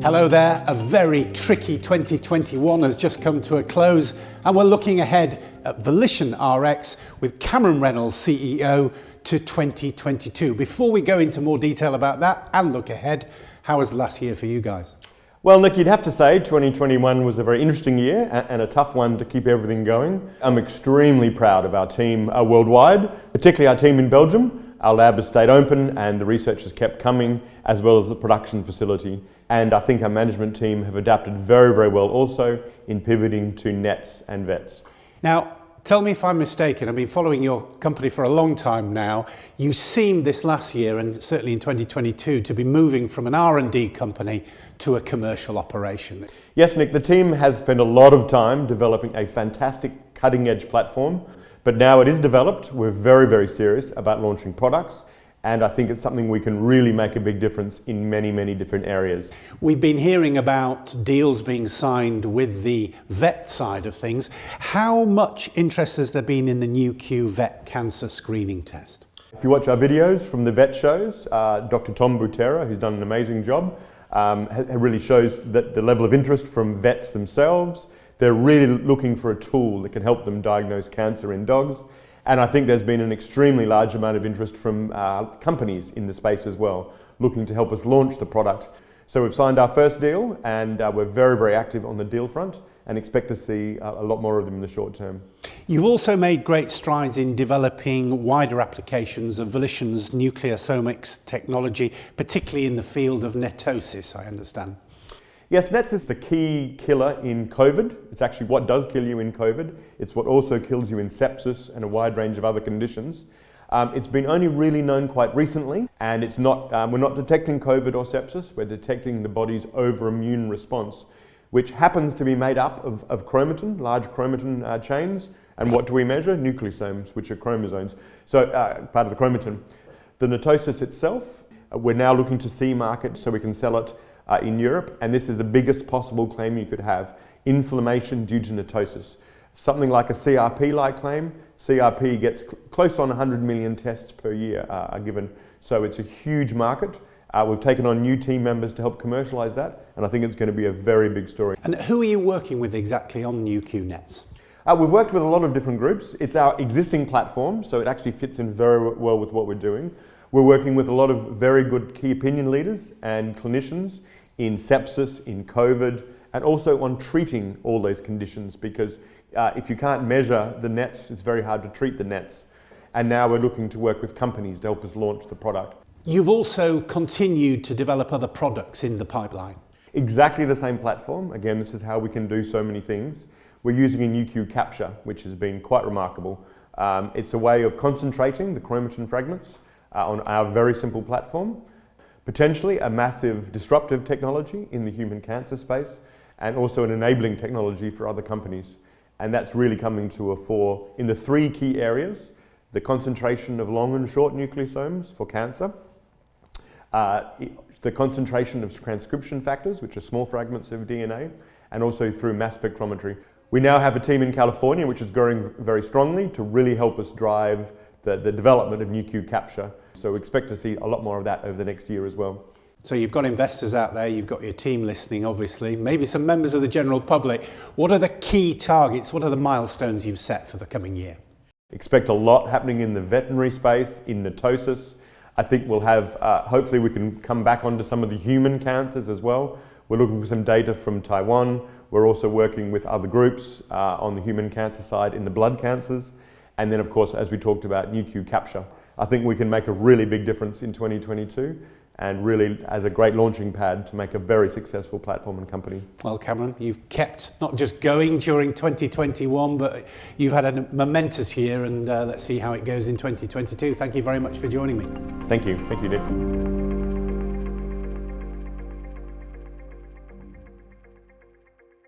Hello there, a very tricky 2021 has just come to a close and we're looking ahead at Volition RX with Cameron Reynolds, CEO, to 2022. Before we go into more detail about that and look ahead, how was the last year for you guys? Well, Nick, you'd have to say 2021 was a very interesting year and a tough one to keep everything going. I'm extremely proud of our team worldwide, particularly our team in Belgium. Our lab has stayed open and the research has kept coming, as well as the production facility. And I think our management team have adapted very, very well also in pivoting to nets and vets. Now, tell me if I'm mistaken. I've been following your company for a long time now. You seemed this last year, and certainly in 2022, to be moving from an R&D company to a commercial operation. Yes, Nick, the team has spent a lot of time developing a fantastic cutting-edge platform, but now it is developed. We're very, very serious about launching products, and I think it's something we can really make a big difference in many, many different areas. We've been hearing about deals being signed with the vet side of things. How much interest has there been in the Nu.Q vet cancer screening test? If you watch our videos from the vet shows, Dr. Tom Butera, who's done an amazing job, really shows that the level of interest from vets themselves. They're really looking for a tool that can help them diagnose cancer in dogs. And I think there's been an extremely large amount of interest from companies in the space as well, looking to help us launch the product. So we've signed our first deal and we're very, very active on the deal front and expect to see a lot more of them in the short term. You've also made great strides in developing wider applications of Volition's nucleosomics technology, particularly in the field of netosis, I understand. Yes, nets is the key killer in COVID. It's actually what does kill you in COVID. It's what also kills you in sepsis and a wide range of other conditions. It's been only really known quite recently, and it's not, we're not detecting COVID or sepsis, we're detecting the body's overimmune response, which happens to be made up of chromatin, large chromatin chains. And what do we measure? Nucleosomes, which are chromosomes. So part of the chromatin. The netosis itself, we're now looking to CE market so we can sell it in Europe, and this is the biggest possible claim you could have: inflammation due to netosis. Something like a CRP-like claim. CRP gets close on 100 million tests per year are given, so it's a huge market. We've taken on new team members to help commercialise that, and I think it's going to be a very big story. And who are you working with exactly on Nu.Q nets? We've worked with a lot of different groups. It's our existing platform, so it actually fits in very well with what we're doing. We're working with a lot of very good key opinion leaders and clinicians in sepsis, in COVID, and also on treating all those conditions, because if you can't measure the nets, it's very hard to treat the nets. And now we're looking to work with companies to help us launch the product. You've also continued to develop other products in the pipeline. Exactly the same platform. Again, this is how we can do so many things. We're using a Nu.Q capture, which has been quite remarkable. It's a way of concentrating the chromatin fragments on our very simple platform. Potentially a massive disruptive technology in the human cancer space, and also an enabling technology for other companies. And that's really coming to a fore in the three key areas: the concentration of long and short nucleosomes for cancer, the concentration of transcription factors, which are small fragments of DNA, and also through mass spectrometry. We now have a team in California which is growing very strongly to really help us drive the development of Nu.Q capture. So we expect to see a lot more of that over the next year as well. So you've got investors out there, you've got your team listening, obviously, maybe some members of the general public. What are the key targets? What are the milestones you've set for the coming year? Expect a lot happening in the veterinary space, in netosis. I think we'll have, hopefully we can come back onto some of the human cancers as well. We're looking for some data from Taiwan. We're also working with other groups on the human cancer side in the blood cancers. And then, of course, as we talked about, Nu.Q capture. I think we can make a really big difference in 2022 and really as a great launching pad to make a very successful platform and company. Well, Cameron, you've kept not just going during 2021, but you've had a momentous year, and let's see how it goes in 2022. Thank you very much for joining me. Thank you. Thank you, Nick.